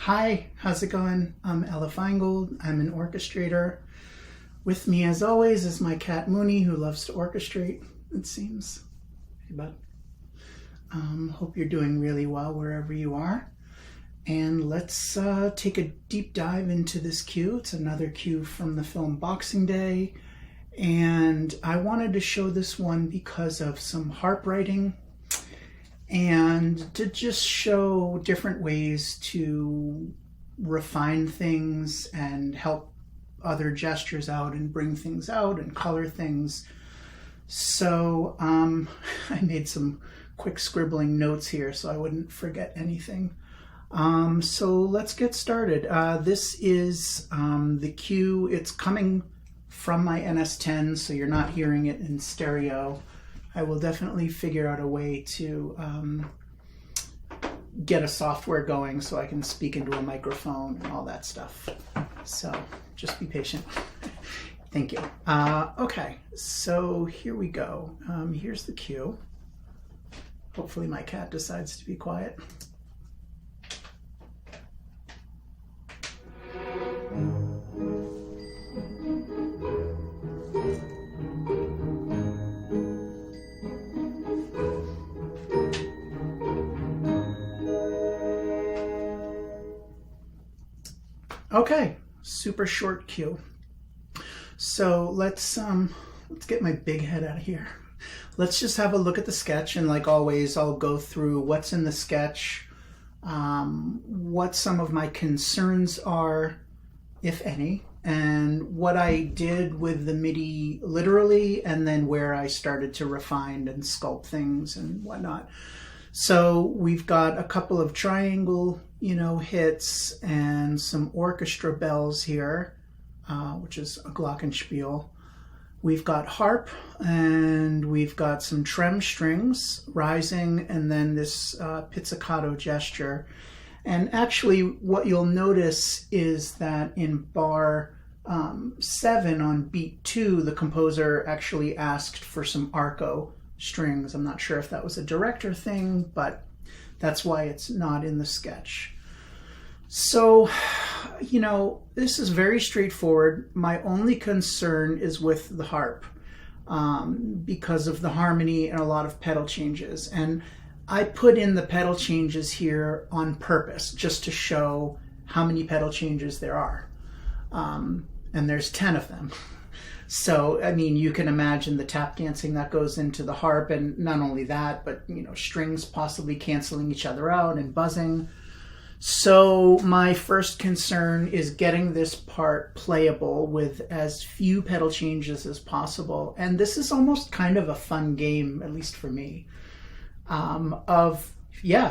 Hi, how's it going? I'm Ella Feingold. I'm an orchestrator. With me, as always, is my cat Mooney, who loves to orchestrate, it seems. Hey, bud. Hope you're doing really well wherever you are. And let's take a deep dive into this cue. It's another cue from the film Boxing Day. And I wanted to show this one because of some harp writing and to just show different ways to refine things and help other gestures out and bring things out and color things. So I made some quick scribbling notes here so I wouldn't forget anything. So let's get started. This is the cue. It's coming from my NS10, so you're not hearing it in stereo. I will definitely figure out a way to get a software going so I can speak into a microphone and all that stuff. So just be patient. Thank you. Okay, so here we go. Here's the cue. Hopefully my cat decides to be quiet. Okay, super short cue. So let's get my big head out of here. Let's just have a look at the sketch, and like always, I'll go through what's in the sketch, what some of my concerns are, if any, and what I did with the MIDI literally, and then where I started to refine and sculpt things and whatnot. So we've got a couple of triangle, hits and some orchestra bells here, which is a glockenspiel. We've got harp and we've got some trem strings rising, and then this pizzicato gesture. And actually what you'll notice is that in bar 7 on beat 2, the composer actually asked for some arco strings. I'm not sure if that was a director thing, but that's why it's not in the sketch. So, this is very straightforward. My only concern is with the harp because of the harmony and a lot of pedal changes. And I put in the pedal changes here on purpose just to show how many pedal changes there are. And there's 10 of them. So, I mean, you can imagine the tap dancing that goes into the harp, and not only that, but, strings possibly canceling each other out and buzzing. So my first concern is getting this part playable with as few pedal changes as possible. And this is almost kind of a fun game, at least for me,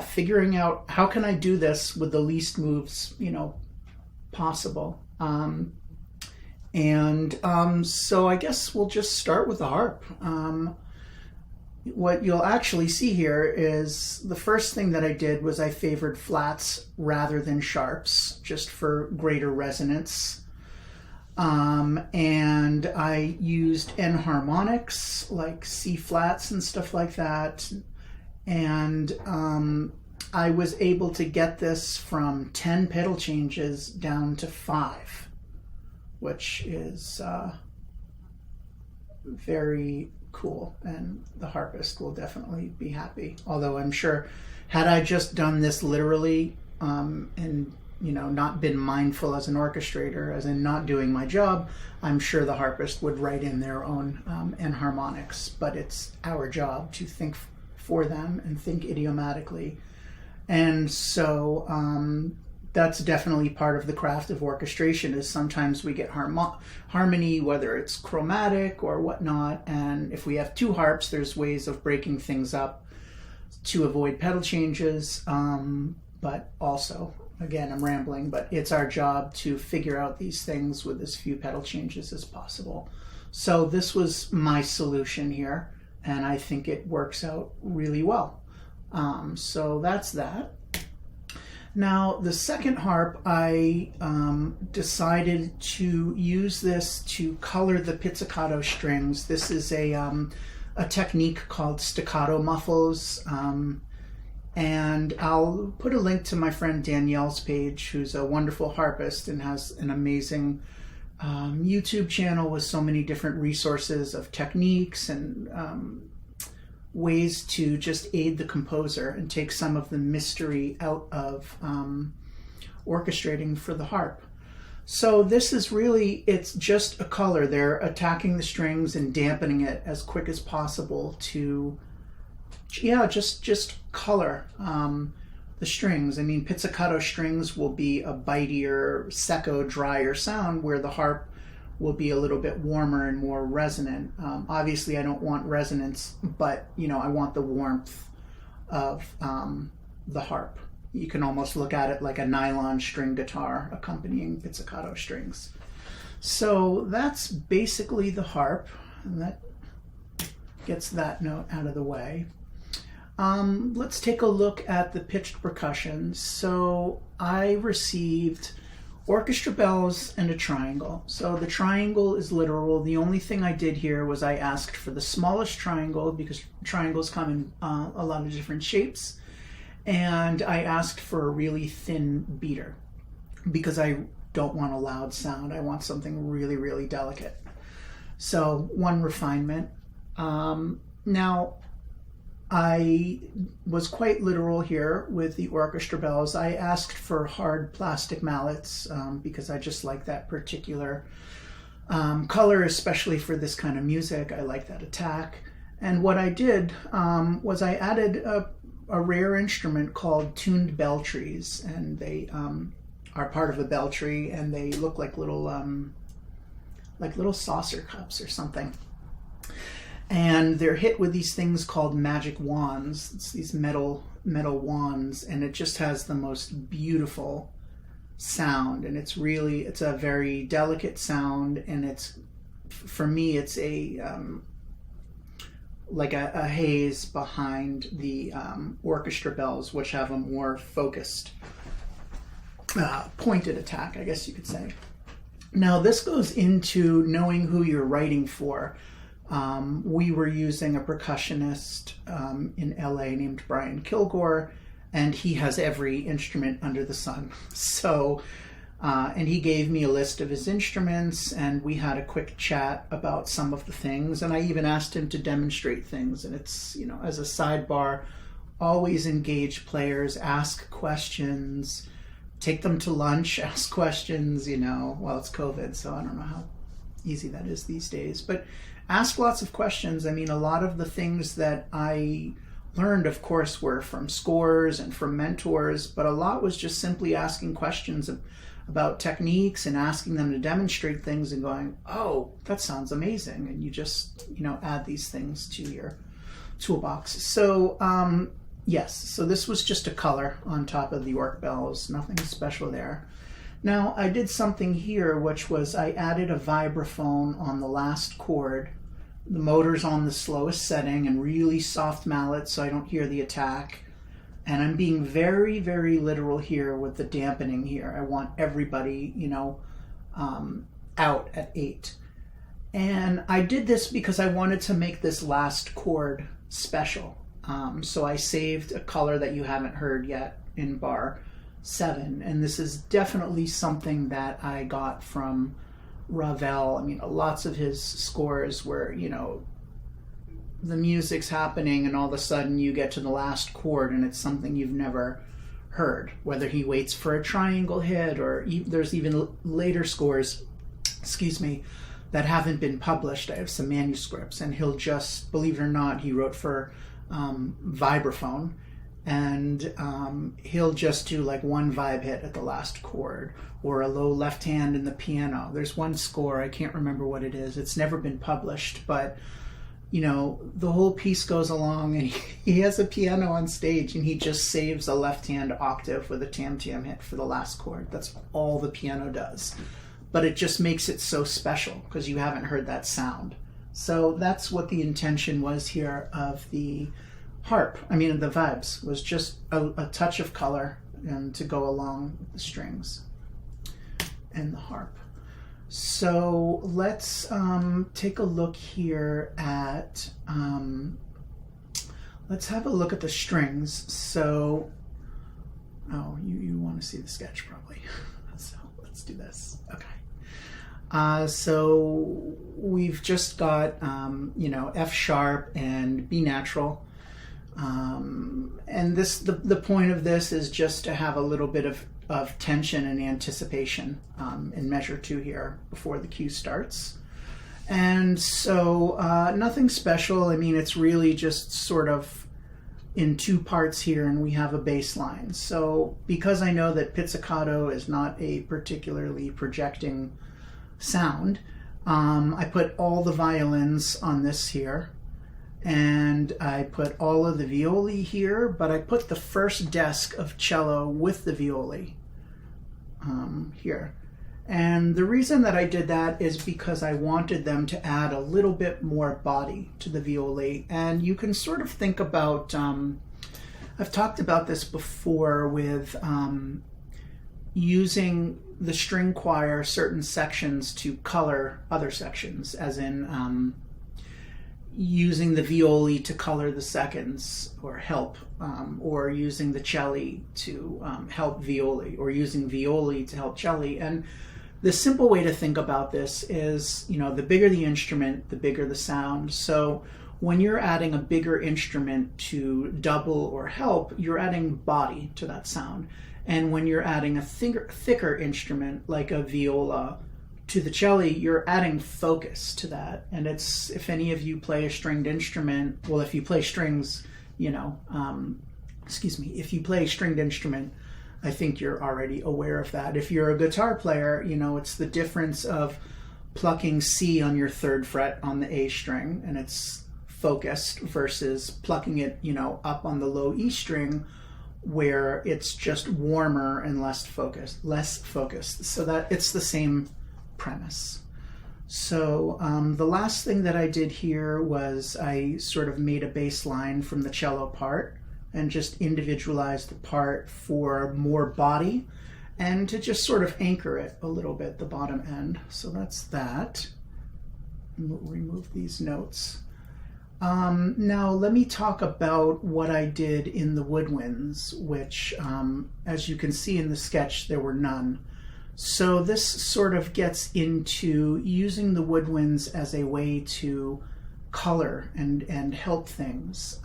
figuring out how can I do this with the least moves, possible. So I guess we'll just start with the harp. What you'll actually see here is the first thing that I did was I favored flats rather than sharps, just for greater resonance. And I used enharmonics, like C flats and stuff like that. And I was able to get this from 10 pedal changes down to 5. Which is very cool, and the harpist will definitely be happy. Although I'm sure, had I just done this literally and not been mindful as an orchestrator, as in not doing my job, I'm sure the harpist would write in their own enharmonics. But it's our job to think for them and think idiomatically, and so that's definitely part of the craft of orchestration. Is sometimes we get harmony, whether it's chromatic or whatnot, and if we have 2 harps, there's ways of breaking things up to avoid pedal changes, but also, again, I'm rambling, but it's our job to figure out these things with as few pedal changes as possible. So this was my solution here, and I think it works out really well. So that's that. Now, the second harp, I decided to use this to color the pizzicato strings. This is a technique called staccato muffles. And I'll put a link to my friend Danielle's page, who's a wonderful harpist and has an amazing YouTube channel with so many different resources of techniques and ways to just aid the composer and take some of the mystery out of orchestrating for the harp. So this is really, it's just a color. They're attacking the strings and dampening it as quick as possible to, yeah, just color the strings. I mean, pizzicato strings will be a bitier, secco, drier sound, where the harp will be a little bit warmer and more resonant. Obviously, I don't want resonance, but you know, I want the warmth of the harp. You can almost look at it like a nylon string guitar accompanying pizzicato strings. So that's basically the harp, and that gets that note out of the way. Let's take a look at the pitched percussion. So I received orchestra bells and a triangle. So the triangle is literal. The only thing I did here was I asked for the smallest triangle, because triangles come in a lot of different shapes. And I asked for a really thin beater because I don't want a loud sound. I want something really, really delicate. So one refinement. Now, I was quite literal here with the orchestra bells. I asked for hard plastic mallets because I just like that particular color, especially for this kind of music. I like that attack. And what I did was I added a rare instrument called tuned bell trees, and they are part of a bell tree, and they look like little saucer cups or something. And they're hit with these things called magic wands. It's these metal wands, and it just has the most beautiful sound. And it's a very delicate sound, and it's, for me, it's a like a haze behind the orchestra bells, which have a more focused, pointed attack, I guess you could say. Now this goes into knowing who you're writing for. We were using a percussionist in LA named Brian Kilgore, and he has every instrument under the sun. So, and he gave me a list of his instruments, and we had a quick chat about some of the things, and I even asked him to demonstrate things. And it's, you know, as a sidebar, always engage players, ask questions, take them to lunch, ask questions, you know. Well, it's COVID, so I don't know how easy that is these days, but ask lots of questions. I mean, a lot of the things that I learned, of course, were from scores and from mentors, but a lot was just simply asking questions about techniques and asking them to demonstrate things and going, oh, that sounds amazing. And you just, you know, add these things to your toolbox. So yes, so this was just a color on top of the orc bells, nothing special there. Now I did something here, which was I added a vibraphone on the last chord. The motor's on the slowest setting and really soft mallet so I don't hear the attack. And I'm being very, very literal here with the dampening here. I want everybody, you know, out at 8. And I did this because I wanted to make this last chord special. So I saved a color that you haven't heard yet in bar 7. And this is definitely something that I got from Ravel. I mean, lots of his scores where, you know, the music's happening and all of a sudden you get to the last chord and it's something you've never heard, whether he waits for a triangle hit or there's even later scores, excuse me, that haven't been published. I have some manuscripts, and he'll just, believe it or not, he wrote for vibraphone, and he'll just do like one vibe hit at the last chord or a low left hand in the piano. There's one score, I can't remember what it is, it's never been published, but you know, the whole piece goes along and he has a piano on stage and he just saves a left hand octave with a tam-tam hit for the last chord. That's all the piano does. But it just makes it so special because you haven't heard that sound. So that's what the intention was here of the harp. I mean, the vibes was just a touch of color and to go along with the strings and the harp. So let's take a look here at, let's have a look at the strings. So, oh, you want to see the sketch probably. So let's do this. Okay. So we've just got, you know, F sharp and B natural. And this, the point of this is just to have a little bit of tension and anticipation in measure 2 here before the cue starts. And so nothing special. I mean, it's really just sort of in 2 parts here, and we have a bass line. So because I know that pizzicato is not a particularly projecting sound, I put all the violins on this here, and I put all of the violi here, but I put the first desk of cello with the violi here. And the reason that I did that is because I wanted them to add a little bit more body to the violi. And you can sort of think about, I've talked about this before with using the string choir certain sections to color other sections, as in using the violi to color the seconds or help, or using the celli to help violi, or using violi to help celli. And the simple way to think about this is, you know, the bigger the instrument, the bigger the sound. So when you're adding a bigger instrument to double or help, you're adding body to that sound. And when you're adding a thicker instrument like a viola to the celli, you're adding focus to that. And it's, if any of you play a stringed instrument, well, if you play strings, you know, if you play a stringed instrument, I think you're already aware of that. If you're a guitar player, you know, it's the difference of plucking C on your 3rd fret on the A string, and it's focused, versus plucking it, you know, up on the low E string, where it's just warmer and less focused. So that it's the same premise. So the last thing that I did here was I sort of made a bass line from the cello part and just individualized the part for more body and to just sort of anchor it a little bit, the bottom end. So that's that. We'll remove these notes. Now let me talk about what I did in the woodwinds, which as you can see in the sketch, there were none. So this sort of gets into using the woodwinds as a way to color and help things.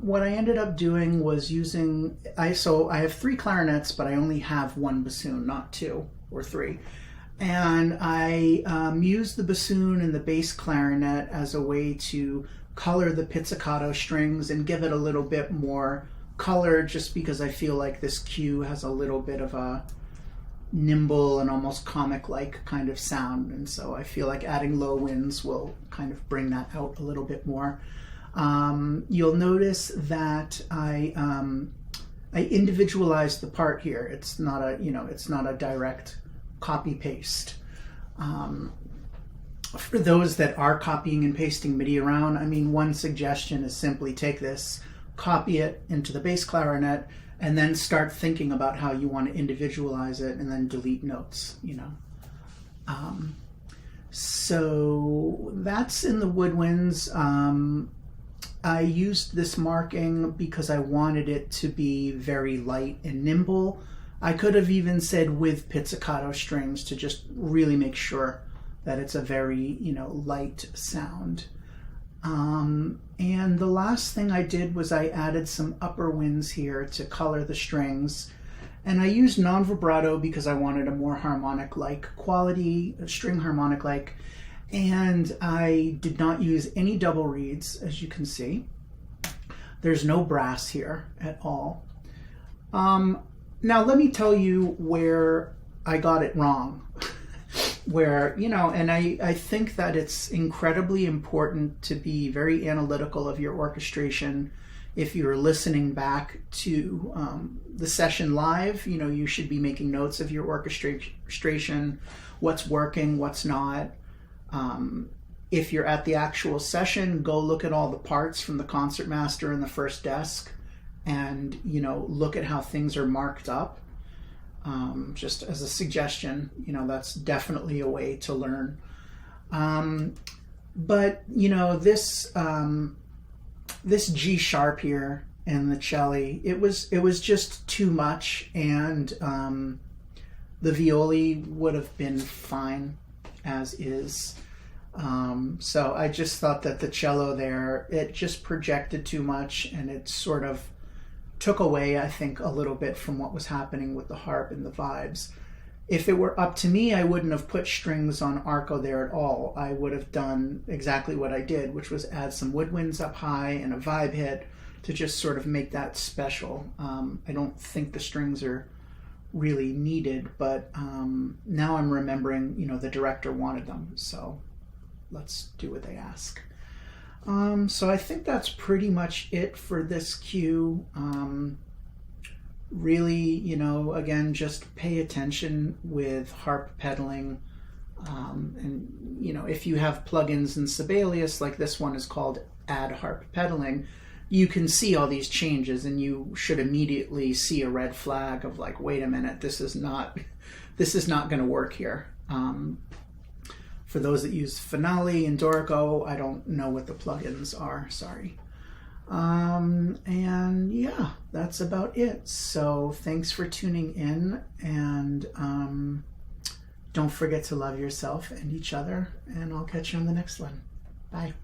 What I ended up doing was using, so I have 3 clarinets, but I only have 1 bassoon, not 2 or 3. And I used the bassoon and the bass clarinet as a way to color the pizzicato strings and give it a little bit more color, just because I feel like this cue has a little bit of a nimble and almost comic-like kind of sound. And so I feel like adding low winds will kind of bring that out a little bit more. You'll notice that I individualized the part here. It's not a, you know, it's not a direct copy paste. For those that are copying and pasting MIDI around, I mean, one suggestion is simply take this, copy it into the bass clarinet, and then start thinking about how you want to individualize it, and then delete notes, you know. So that's in the woodwinds. I used this marking because I wanted it to be very light and nimble. I could have even said with pizzicato strings to just really make sure that it's a very, you know, light sound. And the last thing I did was I added some upper winds here to color the strings. And I used non-vibrato because I wanted a more harmonic-like quality, a string harmonic-like. And I did not use any double reeds, as you can see. There's no brass here at all. Now let me tell you where I got it wrong. Where, you know, and I think that it's incredibly important to be very analytical of your orchestration. If you're listening back to the session live, you know, you should be making notes of your orchestration, what's working, what's not. If you're at the actual session, go look at all the parts from the concertmaster and the first desk, and, you know, look at how things are marked up. Just as a suggestion, you know, that's definitely a way to learn. But you know, this G sharp here in the cello, it was just too much, and the violi would have been fine as is. So I just thought that the cello there, it just projected too much, and it sort of took away, I think, a little bit from what was happening with the harp and the vibes. If it were up to me, I wouldn't have put strings on arco there at all. I would have done exactly what I did, which was add some woodwinds up high and a vibe hit to just sort of make that special. I don't think the strings are really needed, but now I'm remembering, you know, the director wanted them, so let's do what they ask. So I think that's pretty much it for this cue. Really, you know, again, just pay attention with harp pedaling. And, you know, if you have plugins in Sibelius, like this one is called Add Harp Pedaling, you can see all these changes, and you should immediately see a red flag of like, wait a minute, this is not going to work here. For those that use Finale and Dorico, I don't know what the plugins are, sorry. And yeah, that's about it. So thanks for tuning in, and don't forget to love yourself and each other, and I'll catch you on the next one. Bye.